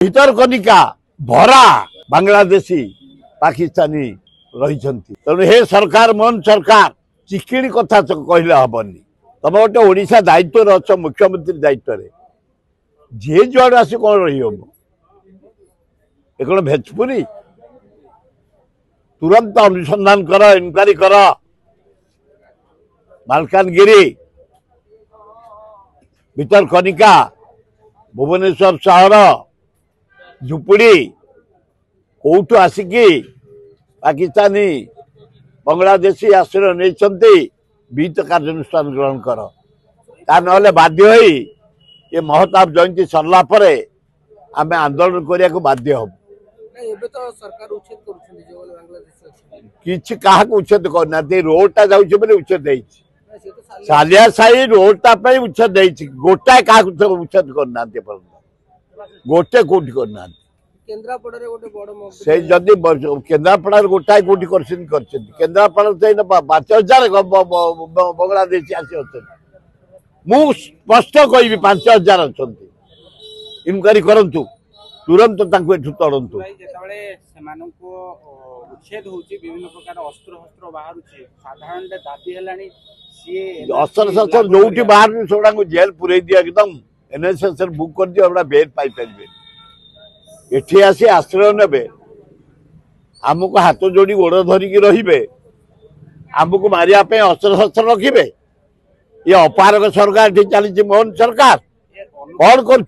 ଭିତରକନିକା ଭରା ବାଂଲାଦେଶୀ ପାକିସ୍ତାନୀ ରହିଛନ୍ତି। ତେଣୁ हे सरकार मोहन सरकार चिकिणी कथा कहले हबनी। तुम गोटे ओडिशा दायित्व अच्छ मुख्यमंत्री दायित्व जे जुआड़ आसी कौन रही कौन भेजपुरी तुरंत अनुसंधान कर इनक्वारी कर। मालकानगिरी भितरकनिका भुवनेश्वर सहर झुपुड़ी कौटू आसिकी पाकिस्तानी बांग्लादेशी आश्रय नहीं विहित कार्यानुष्ठान ग्रहण कर ता ना बाध्य हो ये महताब जयंती सरला आम आंदोलन करने को बाध्य हम किसी क्या उच्छेद करना रोडटा जाऊे उच्छेद सालिया साई रोडटा उच्छेद गोटाए क्या उच्छेद करना गोटे कौटी करना से जदि केन्द्रापड़ा गोटाए कौटी केन्द्रापड़ा 5000 बांग्लादेशी आसी मु स्पष्ट कहि 5000 अच्छा इनक्वारी करंतु तुरंत तड़ंतु उच्छेद होची विभिन्न प्रकार अस्त्र शस्त्र बाहर साधारण दाबी हेलानी अस्त्र शस्त्र जोटी बाहर सोडा को जेल पुरे दिया एकदम एनएसएस बुक कर दिया बड़ा बेल पाई पारे एठी आसी आश्रय ने आमको हाथ जोड़ी गोड़ धरिकी रे आमको मारिया अस्त्र शस्त्र रखिए ये अपारक सरकार चली मोहन सरकार कौन कर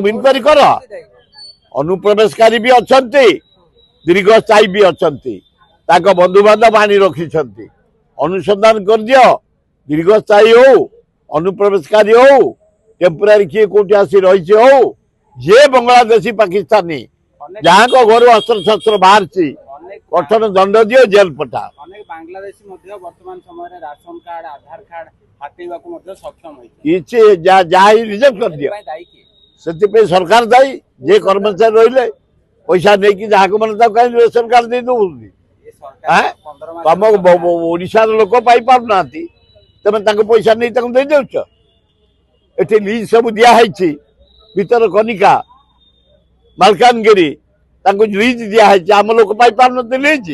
इनक्वारी कर अनुप्रवेशकारी भी अच्छा दीर्घस्थायी भी अच्छा बंधु बांधव आनी रखी अनुसंधान कर दियो दीर्घस्थायी हो अनुप्रवेशकारी हो टेम्पोरारी किए कौटी आसी रही हो जे बांग्लादेशी पाकिस्तानी जहाँ को घर अस्त्र शस्त्र बाहर कठोर दंड दियो जेल पठा बांग्लादेशी वर्तमान समय राशन कार्ड आधार कार्ड हाथेवा सक्षम रिजेक्ट कर दिया से सरकार दायी जे कर्मचारी रही पैसा नहीं जहाँ को मैंने कहीं रेशन कार्ड दे दूसरी तुम ओडिशा लोक पाई ना तुम पैसा नहीं दे दौच ये लीज सब दिखाई भितरकनिका मालकानगिरी लीज दिखाई आम लोक पाई लीज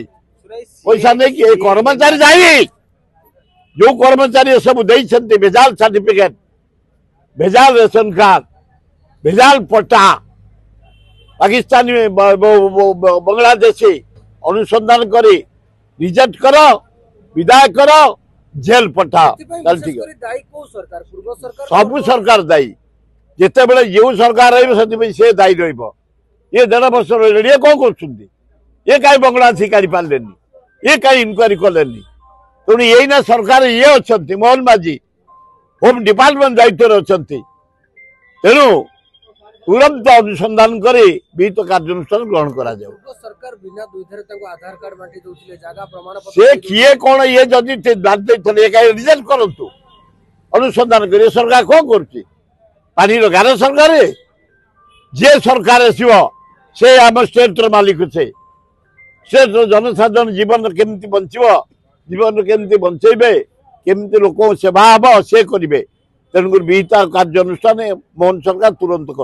पैसा नहीं कि कर्मचारी जाए जो कर्मचारी सब देते भेजाल सर्टिफिकेट भेजाल रेशन कार्ड भेजाल पट्टा पाकिस्तानी बांग्लादेशी अनुसंधान करी रिजेक्ट कर विदाय कर जेल पठा सब सरकार दायी जिते बड़े जो सरकार से दायी ये 1.5 वर्ष रही ये कौन कर कहीं बांग्लादेशी काढ़ी पारे ये कहीं इनक्वारी कले तेणु यही सरकार ये अच्छा मोहन माझी होम डिपार्टमेंट दायित्व अच्छा तेणु तुरंत अनुसंधान कर विहित कार्यानुष्ठान ग्रहण करा जाऊ से किए कौन ये जदि रिजेक्ट करतु अनुसंधान कर सरकार कौन कर गार सरकार जे सरकार आसो से आम स्टेट मालिक से स्टेट जनसाधारण जीवन केमती बंचो जीवन केमती बंचेबे केमती लोक सेवा हम से करेंगे तेणुक विहित कार्यानुष्ठान मोहन सरकार तुरंत